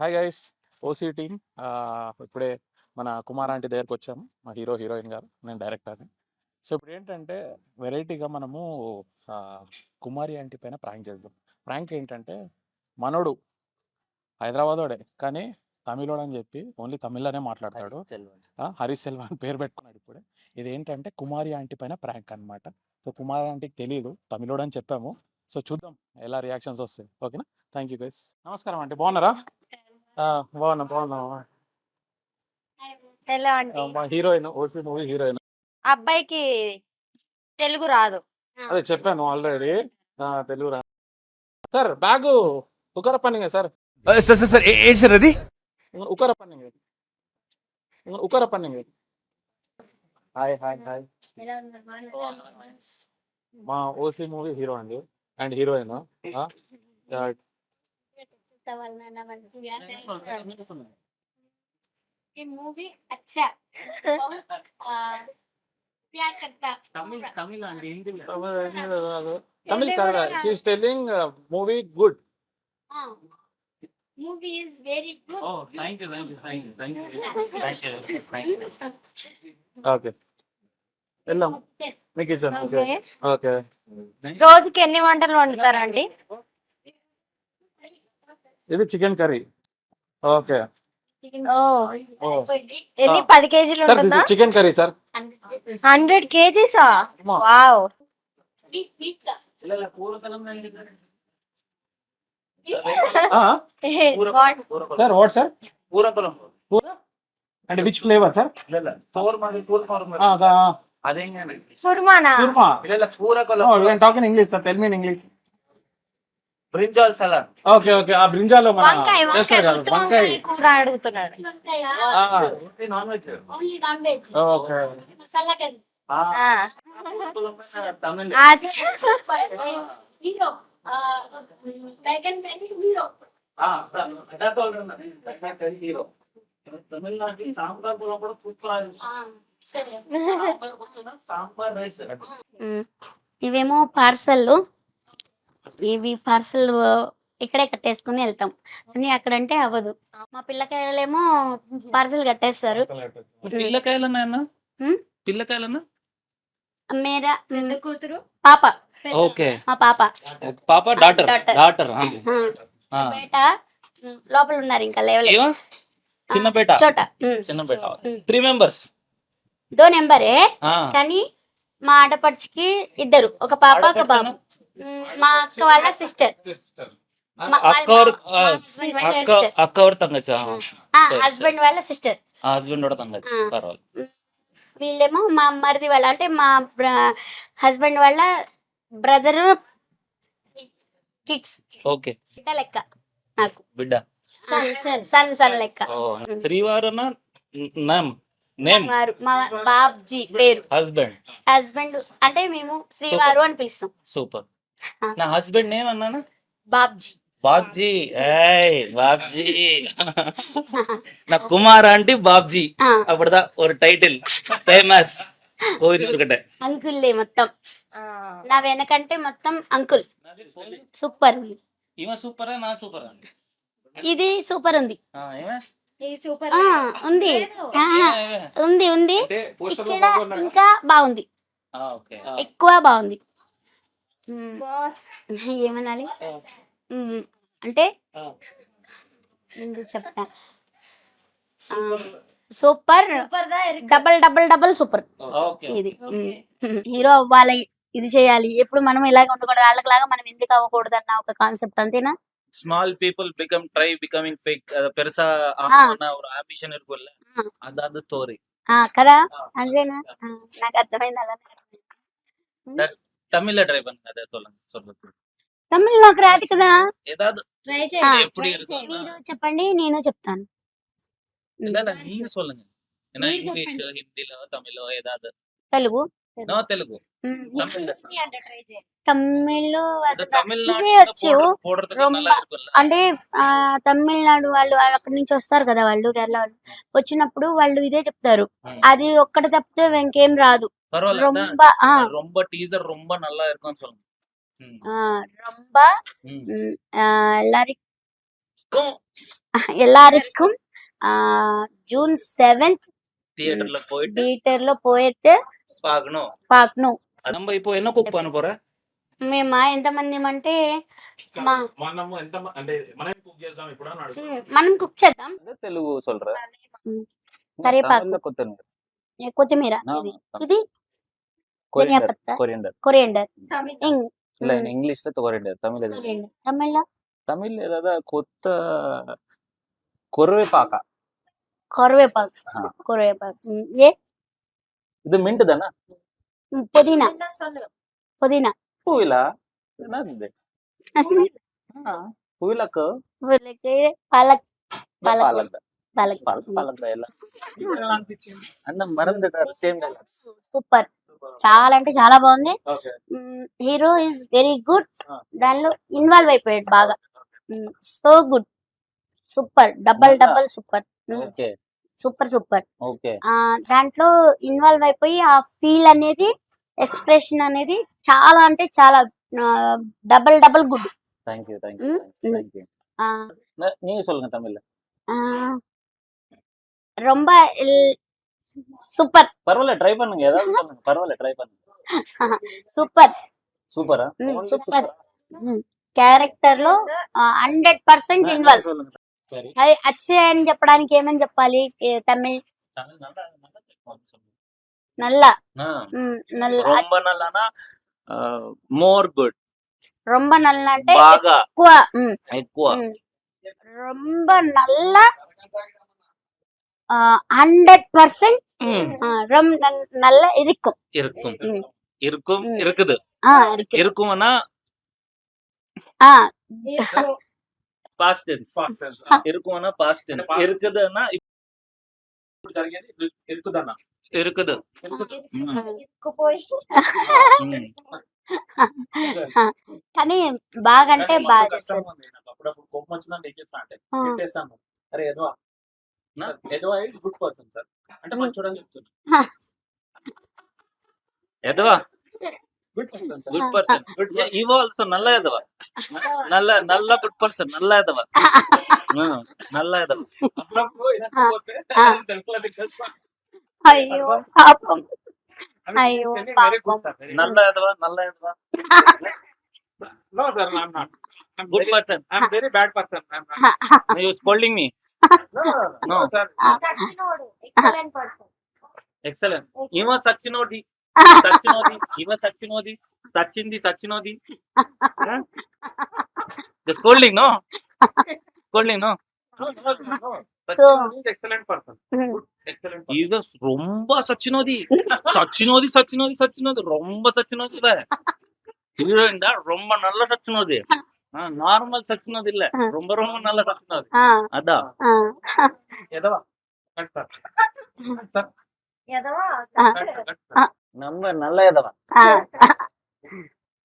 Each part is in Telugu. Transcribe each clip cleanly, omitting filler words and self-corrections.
Hi guys, OC team. ఇప్పుడే మన కుమార్ ఆంటీ దగ్గరకు వచ్చాము. మా హీరోయిన్ గారు, నేను డైరెక్టర్ని. సో ఇప్పుడు ఏంటంటే వెరైటీగా మనము ఆ, కుమారి ఆంటీ పైన ప్రాంక్ చేద్దాం. ప్రాంక్ ఏంటంటే మనోడు హైదరాబాదోడే కానీ తమిళోడు అని చెప్పి ఓన్లీ తమిళ్లోనే మాట్లాడతాడు. హరీష్ సెల్వా అని పేరు పెట్టుకున్నాడు ఇప్పుడే. ఇది ఏంటంటే కుమారి ఆంటీ పైన ప్రాంక్ అనమాట. సో కుమారి ఆంటీకి తెలియదు తమిళోడు అని చెప్పాము. సో చూద్దాం ఎలా రియాక్షన్స్ వస్తాయి. ఓకేనా? Thank you guys. నమస్కారం ఆంటీ, బాగున్నారా? బాగున్నా. హలో అండి. మా హీరోయిన్, ఓపీ మూవీ హీరోయిన్. అబ్బాయికి తెలుగు రాదు. అదే చెప్పాను ఆల్రెడీ. తెలుగు రా సార్. బ్యాగ్ ఉకర పన్నింగ్ సార్. సార్ సార్ సార్ ఏంటి సార్ అది? ఉకర పన్నింగ్. Hi hi hi. మా ఓసీ మూవీ హీరో అండి అండ్ హీరోయిన్. ये मूवी अच्छा प्यार करता తమిళ్ అండి, Hindi Tamil sir. She's telling movie good. Movie is very good. Okay వెళ్దాం మీకు ఇచ్చాను. Okay okay. రోజుకి ఎన్ని వంటలు వండుతారండి? ఇది చికెన్ కర్రీ. ఓకే. ఎన్ని 10 కేజీలు సార్ ఉంటుందా? Chicken curry sir. 100 కేజీసా? వావ్. Sir what sir? పూర అంటే విచ్ ఫ్లేవర్ సార్? కుర్మానా? Korma. Talking English sir, tell me in English. Brinjal salad. Okay okay. ఆ బ్రింజాలో మన వంకాయ చేస్తారు కదా, వంకాయ. కూర అడుగుతున్నాడు. Non veg. ఓకే. తమిళ హీరో తమిళనాడు సాంబార్ కూడా సూపర్. సాంబార్ రైస్. ఇవేమో పార్సల్. ఇవి పార్సల్ ఇక్కడే కట్టేసుకుని వెళ్తాం అని అక్కడంటే అవ్వదు. మా పిల్లకాయలేమో పార్సల్ కట్టేస్తారు. పిల్లకాయలన్నా హ్మ్? పిల్లకాయలన్నా మేరా కూతురు పాప, ఓకే. మా పాప పాప డాటర్ Daughter. డాటర్ బేట లోపల ఉన్నారు, ఇంకా లేవలేదు. చిన్న బేట చోట చిన్న బేట 3 members. దో నెంబరే కానీ మా ఆడపడుచుకి ఇద్దరు, ఒక పాప ఒక బాబు. మా అక్క వాళ్ళ సిస్టర్, అక్క और तंगचा హస్బెండ్ వాళ్ళ సిస్టర్. హస్బెండ్ కూడా तंगचा పర్వాలేదు. వీళ్ళేమో మా మరిది వాళ్ళ, అంటే మా హస్బెండ్ వాళ్ళ బ్రదర్ కిడ్స్. ఓకే. బిడ్డ లెక్క నాకు, బిడ్డ సన్ లెక్క. శ్రీవారన నేమ్ నేమ్ మా బాబ్జీ పేరు. హస్బెండ్ అంటే మేము శ్రీవారు అని పిలుస్తాం. సూపర్. నా హస్బెండ్ నేమ్ అన్నానా? బాబ్జీ. బాబ్జీ. ఏయ్ బాబ్జీ. నా కుమార్ ఆంటీ బాబ్జీ. అప్పుడుదా ఒక టైటిల్ ఫేమస్ కోయినూరుకటే. అంకుల్లే మొత్తం, నా వెనకంటే మొత్తం అంకుల్. సూపర్. ఈమె సూపరా నా సూపరా? ఇది సూపర్ ఉంది. సూపర్ ఉంది ఉంది ఉంది. ఇక్కడ ఇంకా బాగుంది, ఓకే. ఎక్కువ బాగుంది. ఏమనాలి అంటే ఎందుకు చెప్తా. Super, double super. ఇది హీరో అవ్వాలి, ఇది చేయాలి, ఎప్పుడు మనం ఇలాగ ఉండకూడదు, వాళ్ళకిలాగా మనం ఎందుకు అవ్వకూడదు అన్న ఒక కాన్సెప్ట్, అంతేనా? Small people become try becoming fake ಪೆರಸಾ ಅವ್ರ ಆಂಬಿಷನ್ ಇರ್ಬೋಲ್ಲ ಅದಾದ ಸ್ಟೋರಿ కదా, అంతేనా? నాకు అర్థమైంది. అలా ತಮಿಳ ಟ್ರೈ ಬಂದ ಸೊಲ್ಲುತ್ತೆ. తమిళ్ నాకు రాదు కదా. ఏదాదు ట్రై ఎప్పుడు మీరు చెప్పండి, నేను చెప్తాను. நீங்க சொல்லுங்க. ஏன்னா இங்கிலீஷ் ஹிந்தில தமிழ் ஏதாவது. తెలుగు నో తెలుగు తమిళ్ అసలు తమిళనాడు ఇదే వచ్చు. అంటే తమిళనాడు వాళ్ళు అక్కడి నుంచి వస్తారు కదా, వాళ్ళు కేరళ వాళ్ళు వచ్చినప్పుడు వాళ్ళు ఇదే చెప్తారు. అది ఒక్కటి తప్పితే ఇంకేం రాదు. రొంబ ரொம்ப டீசர் ரொம்ப நல்லா இருக்கும்னு சொல்லுங்க. రొంబ எல்லாரும் எல்லாருக்கும் ஜூன் 7th தியேட்டர்ல போயிட்டு థియేటర్లో పోయితే பார்க்கணும். పాకను. நம்ம இப்போ என்ன குக் பண்ண போற? మేమా ఎంతమంది అంటే మనము ఎంత అంటే మనం కుక్ చేద్దాం ఇప్పుడు అని అడుగుతున్నా. మనం కుక్ చేద్దాం. తెలుగు சொல்ற. కరివేపాకు, தமிழ்ல கொத்தமல்லி. కొత్తిమీర, ఇది ధనియా పత్తా, కొరియండర్. కొరియండర్, இல்ல இங்கிலீஷ்ல கொரிయండர். தமிழ்ல எது? தமிழ்ல ஏதாவது கொருவேப்பாக்கா. కరివేపాకు, ఆ. కరివేపాకు, ఏ இது மின்ட் தானே? పుదీనా, పుదీనా, பூவிலா என்னது? பூவிலாக்கு పాలక్, பாலக் పాలక్, பாலக் எல்லாம் అన్న మరందటారు సేమ్ డైలాగ్స్. సూపర్, చాలా అంటే చాలా బాగుంది. Okay hero is very good. ఆ. దానిలో ఇన్వాల్వ్ అయిపోయాడు బాగా. So good, super, double super, okay super. Okay దాంట్లో ఇన్వాల్వ్ అయిపోయి ఆ ఫీల్ అనేది, ఎక్స్ప్రెషన్ అనేది చాలా అంటే చాలా డబల్ గుడ్. థాంక్యూ ம், ம். థాంక్యూ. நீங்க சொல்லுங்க தமிழ்ல. ரொம்ப సూపర్, பரவாயில்ல ட்ரை பண்ணுங்க, ஏதாவது சொல்லுங்க, பரவாயில்ல ட்ரை பண்ணுங்க. సూపర్, சூப்பரா? సూపర్. క్యారెక్టర్ లో 100% ఇన్వాల్వ్. சொல்லுங்க. சரி అది అచ్చే అని చెప్పడానికి ఏమని చెప్పాలి? తమిళ్ தமிழ் நல்லா நல்லா சொல்லுங்க. నల్ల, ஆ, నల్ల, ரொம்ப நல்லானா మోర్ గుడ్, రొంబ నల్ల అంటే బాగా ఎక్కువ, ఎక్కువ. రొంబ నల్ల 100% నల్ల ఇరుக்கும். இருக்கும் ம். இருக்கும் ம். இருக்குது. இருக்கு. இருக்கும்னா పాస్ట్ టెన్స్. இருக்கும்னா పాస్ట్ టెన్స్. இருக்குதுன்னா ఇప్పుడు జరిగేది ఎక్కుదన్న இருக்குது. ఇరుక్కుపోయి కానీ బాగా అంటే బాగా చేస్తారు. అప్పుడప్పుడు కోపం వచ్చిందంటే ఏం చేస్తా అంటే ఆ. పెట్టేస్తాను. అరే ఎదవా ఎదవా ఈజ్ గుడ్ పర్సన్ సార్ అంటే మంచోడని చెప్తున్నా. ఎదవా గుడ్ పర్సన్ గుడ్ పర్సన్. ఇవో ఆల్సో నల్ల ఎదవా. నల్ల గుడ్ పర్సన్, నల్ల ఎదవా. నల్ల ఎదవా. అప్పుడప్పుడు ఇదకపోతే ఆ. తెలుపులది తెలుసా అయ్యో పాపం, అయ్యో పాపం. నల్ల ఎదవా, నల్ల ఎదవా. No sir I'm not good person. I'm very bad person you scolding me. No sir దక్షిణోడు ఎక్సలెంట్ పర్సన్. ఎక్సలెంట్. ఇవ సచ్చినోది, సచ్చినోది, ఇవ సచ్చినోది, సచ్చింది. Scolding no, scolding no. Excellent person excellent இது ரொம்ப சச்சினோதி ரொம்ப சச்சினோதி. ஹீரோயின் தான் ரொம்ப நல்ல சச்சினோதி. நார்மல் சச்சினோதி இல்ல, ரொம்ப நல்ல சச்சினோதி. அதான் ఎదవా ఎదవా நம்ம நல்ல எதவா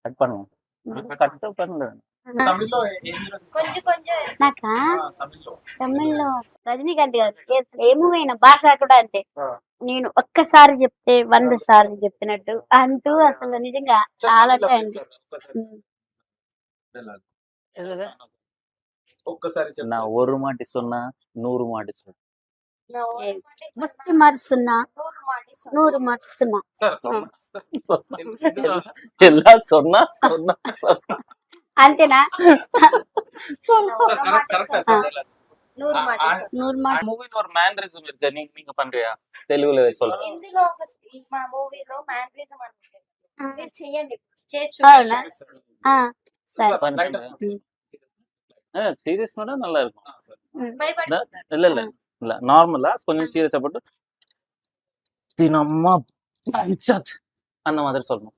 கட் பண்ணுவோம். கட் பண்ணல. తమిళ్లో ఏం కొంచెం నాకా తమిళ్లో తమిళ్లో రజనీకాంత్ గారు ఏ మూవీ అయినా భాష కూడా అంటే ఆ. నేను ఒక్కసారి చెప్తే 100 సార్లు చెప్పినట్టు అంటూ అసలు నిజంగా చాలా టైం. ఒక్కసారి చెప్పు. நான் ஒரு மாட்டி சொன்னா 100 மாட்டி சொன்னேன். ముచ్చి మరుస్తున్నా 100 మరుస్తున్నా. సార్ எல்லாம் சொன்னா అంతేనా? కరెక్ట్ నూరు మాట 100 మాట. மூவில ஒரு மேனரிசம் இருக்கு, நீங்க பண்றியா? తెలుగులో சொல்றேன். ఇందులో ఒక మా మూవీలో మ్యానరిజం అని ఉంటుంది. మీరు చెయ్యండి, చేసి అవునా? సరే. சீரியஸ்னோட நல்லா இருக்கும். భయపడిపోతారు. இல்ல நார்மலா கொஞ்சம் சீரியஸா போட்டு தினம்மா பஞ்சத் அந்த மாதிரி சொல்லணும்.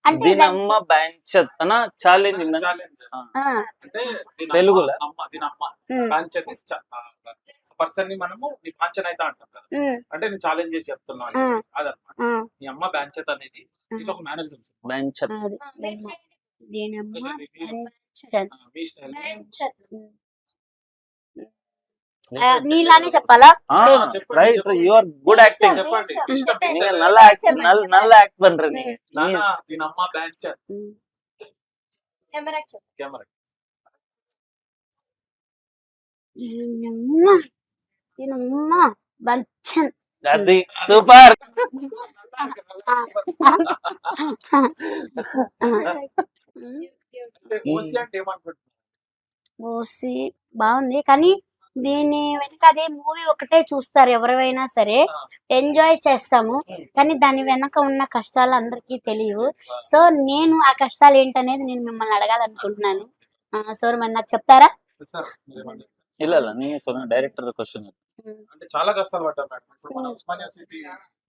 అంటే దినమ్మ బెంచత్ అన్న ఛాలెంజ్ అంటే తెలుగులో? దీని అమ్మ పాంచన్ పర్సన్ ని మనము నీ పాంచన్ అయితే అంటాం కదా, అంటే నేను ఛాలెంజ్ చేసి చెప్తున్నాను అదనమాట. నీ అమ్మ బ్యాంచత్ అనేది ఇది ఒక మేనరిజం. బెంచత్ మీ స్టైల్ నీలానే చెప్పాలా? Right, you are good acting. చెప్పండి. நீங்க நல்லா ஆக்ட் பண்றீங்க. నాన్న దీని అమ్మ బ్యాంచత్ కెమెరా కెమెరా దీనమ్మా బంచన్. అది సూపర్. ఓసి అంటే ఏమనుకుంటున్నారు? ఓసి బాగుంది కానీ దీని వెనక అదే మూవీ ఒకటే చూస్తారు ఎవరైనా సరే, ఎంజాయ్ చేస్తాము కానీ దాని వెనక ఉన్న కష్టాలు అందరికీ తెలియవు. సో నేను ఆ కష్టాలు ఏంటనేది నేను మిమ్మల్ని అడగాలనుకుంటున్నాను. సార్ మరి నాకు చెప్తారా? సార్ మీరేమంటారు? ಇಲ್ಲ ಇಲ್ಲ ನೀ ಡೈರೆಕ್ಟರ್ ಕ್ವಶನ್. అంటే చాలా కష్టాలు పడ్డారు మేడం. ఇప్పుడు మన ఉస్మానియా సిటీ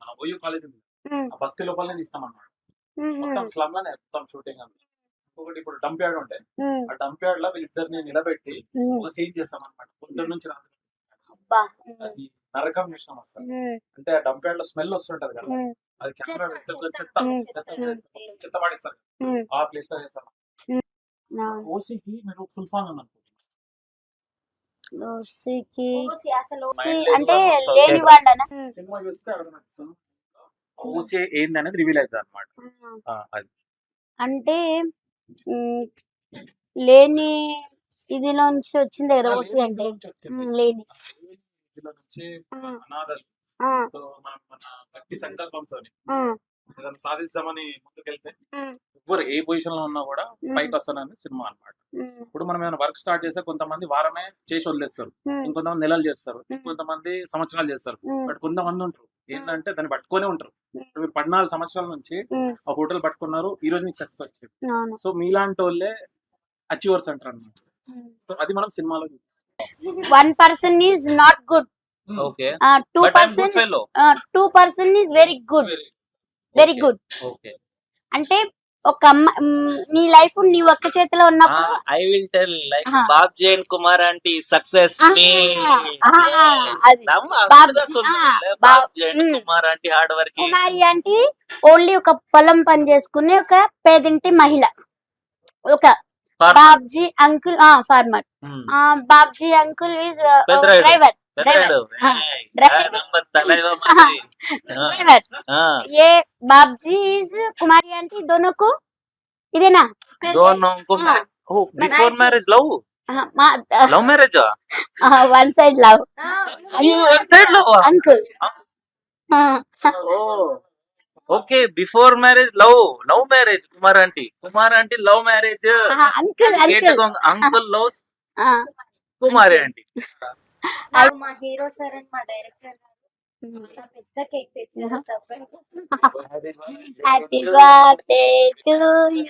మన ఓయూ కాలేజ్ ఉంది, ఉమ్, ఆ బస్తీ లోపలనే తీస్తాం అన్నమాట. ఉమ్, మొత్తం స్లమ్ లోనే మొత్తం షూటింగ్ అంతా. ఒకటి ఇప్పుడు డంప్ యార్డ్ ఉంటాయి, ఉమ్, ఆ డంప్ యార్డ్ లో వీళ్ళిద్దరిని నిలబెట్టి ఉమ్, ఒక సీన్ చేస్తాం అన్నమాట. పొద్దున్న నుంచి రాత్రి అబ్బా, అది నరకం చేస్తాం అసలు. ఉమ్, అంటే ఆ డంప్ యార్డ్ లో స్మెల్ వస్తుంటది కదా, ఉమ్, అది కెమెరా చెత్త ఉమ్, చెత్త పడేస్తారు, ఉమ్, ఆ ప్లేస్ లో చేస్తాం. అవును. ఓసీకి మీరు ఫుల్ ఫామ్ అని అనుకుంటున్నారు? ఓసికి ఓసి అసలు ఓసి మైండ్ లేదు అంటే కాబట్టి లేని ఓకే. వాళ్ళనా? సినిమా చూస్తే అర్థమవుతుంది ఓసీ ఏంది అనేది రివీల్ అవుతుంది అనమాట. అది అంటే ఉమ్, లేని ఇదిలో నుంచి వచ్చింది కదా ఓసి అంటే. లేని ఇందులో నుంచి ఉమ్, అనాథలు. ఉమ్, సో మనం మన గట్టి సంకల్పంతో ఉమ్, ఏదైనా సాధించామని ముందుకెళ్తే ఉమ్, ఎవరు ఏ పొజిషన్ లో ఉన్నా కూడా ఉమ్, పైకి వస్తానని సినిమా అన్నమాట. ఉమ్, ఇప్పుడు మనం ఏమైనా వర్క్ స్టార్ట్ చేస్తే కొంతమంది వారమే చేసి వదిలేస్తారు, ఉమ్, ఇంకొంతమంది నెలలు చేస్తారు, ఇంకొంతమంది సంవత్సరాలు చేస్తారు. ఉమ్, బట్ కొంతమంది ఉంటారు ఏంటంటే దాన్ని పట్టుకొనే ఉంటారు. ఇప్పుడు మీరు 14 సంవత్సరాల నుంచి ఉమ్, ఆ హోటల్ పట్టుకున్నారు, ఈ రోజు మీకు సక్సెస్ వచ్చింది. అవును. సో మీలాంటి వాళ్ళే అచీవర్స్ అంటారు అన్నమాట. ఉమ్. సో అది మనం సినిమాలో చూస్తాం. 1% is not good. Okay. 2% fellow. 2% is very good. Very good. Okay. అంటే ఒక నీ లైఫ్ నీ ఒక్క చేతిలో ఉన్నప్పుడు I will tell like Ah. Babji and Kumar aunty success మీ. అది Babji and Kumar aunty hard work. Kumari అంటే ఓన్లీ ఒక పొలం పని చేసుకునే ఒక పేదింటి మహిళ. ఒక Babji uncle farmer. Babji uncle is Peddarayudu. Driver. ये बाबजी इज कुमारी आंटी दोनों को इदेना दोनों को before marriage love love marriage one side love one side love uncle okay before marriage love marriage Kumar aunty love marriage uncle uncle uncle loves Kumari aunty. మా హీరో సార్ అండ్ మా డైరెక్టర్ గారు పెద్ద కేక్ తెచ్చారు. Happy birthday to you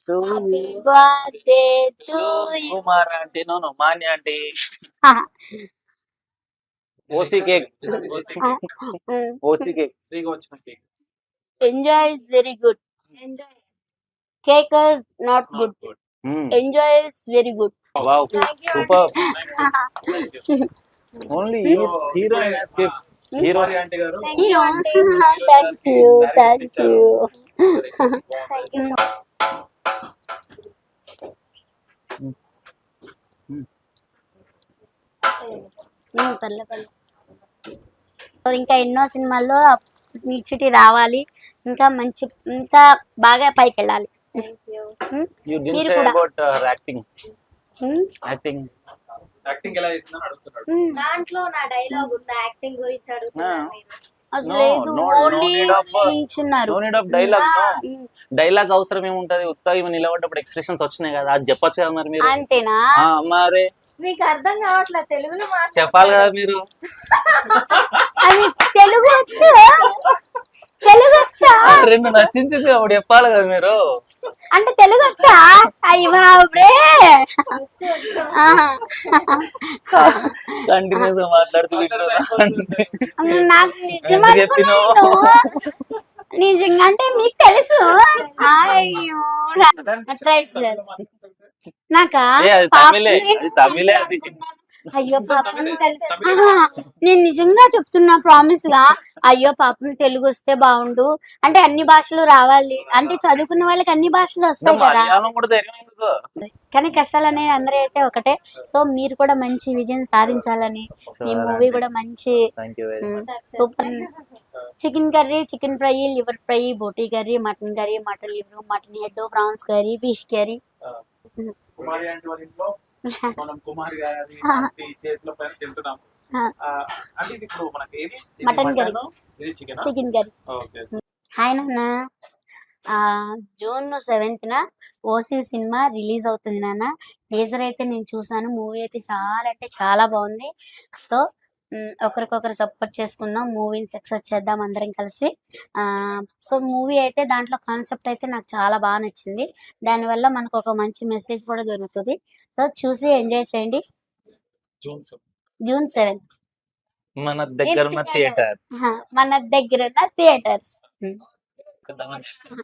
happy birthday to you Kumar aunty no मान्य aunty OC cake OC cake ఫ్రీగా వచ్చిన cake. enjoy is very good. Enjoy. Cake is not good. Enjoy is very good. Wow Thank you, super aunty. Only heroine has gift hero Kumari aunty గారు Hero. Thank you, thank you. Thank you. పర్లే పర్లే. ఇంకా ఎన్నో సినిమాల్లో మీ చిటి రావాలి, ఇంకా మంచి ఇంకా బాగా పైకి వెళ్ళాలి. Thank you. यू डिडंट మీరు से కూడా. About acting um, acting acting ఎలా చేసిందని అడుగుతున్నాడు. ఉమ్. దాంట్లో నా డైలాగ్ ఉంది, యాక్టింగ్ గురించి అడుగుతున్నారు మీరు. అసలు No, లేదు, no ఓన్లీ need of, నిల్చున్నారు. No need of dialogue no um, dialogue అవసరం ఏముంటది, ఉత్తగా ఇవి నిలబడ్డప్పుడు ఎక్స్ప్రెషన్స్ వచ్చినాయి కదా, అది చెప్పొచ్చు కదా మరి మీరు. అంతేనా? మరి మీకు అర్థం కావట్లేదు తెలుగులో చెప్పాలి కదా మీరు. అది తెలుగు వచ్చు, తెలుగు వచ్చా రెండు నచ్చించింది అప్పుడు చెప్పాలి కదా మీరు. అంటే తెలుగు వచ్చా? అయ్యో బాబురే. కంటిన్యూస్ గా మాట్లాడుతూ నాకు నిజం అనుకున్నాను. నిజంగా అంటే మీకు తెలుసు. అయ్యో ట్రై చేయలేదు. నాకా అది తమిళే, అది తమిళే అది. అయ్యో పాపం నేను నిజంగా చెప్తున్నా ప్రామిస్ గా. అయ్యో పాపం తెలుగు వస్తే బాగుండు, అంటే అన్ని భాషలు రావాలి, అంటే చదువుకున్న వాళ్ళకి అన్ని భాషలు వస్తాయి కదా. మలయాళం కూడా ధైర్యం ఎందుకు? కానీ కష్టాలు అనేవి అందరూ అయితే ఒకటే. సో మీరు కూడా మంచి విజయం సాధించాలని, మీ మూవీ కూడా మంచి thank you very much. Super. Chicken curry, chicken fry, liver fry, బోటీ curry, mutton curry, mutton liver, mutton head, prawns curry, fish curry. Kumari aunty వాళ్ళ ఇంట్లో మనం కుమారి గారి ఆంటీ చేతిలో పైన తింటున్నాం. అంటే ఇది ఇప్పుడు మనకి ఏది మటన్ కర్రీ. ఇది chicken. Chicken curry. Okay. Hi నాన్న. జూన్ 7th ఓసీ సినిమా రిలీజ్ అవుతుంది నాన్న. టీజర్ అయితే నేను చూసాను. మూవీ అయితే చాలా అంటే చాలా బాగుంది. సో ఒకరికొకరు సపోర్ట్ చేసుకుందాం, మూవీని సక్సెస్ చేద్దాం అందరం కలిసి. సో మూవీ అయితే దాంట్లో కాన్సెప్ట్ అయితే నాకు చాలా బాగా నచ్చింది. దానివల్ల మనకు ఒక మంచి మెసేజ్ కూడా దొరుకుతుంది. సో చూసి ఎంజాయ్ చేయండి. జూన్ 7th మన దగ్గర ఉన్న థియేటర్ మన దగ్గర ఉన్న theatres.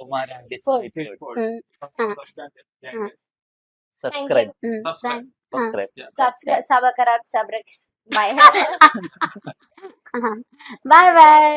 Kumari aunty subscribe. Subscribe subscribe. Bye. Bye bye.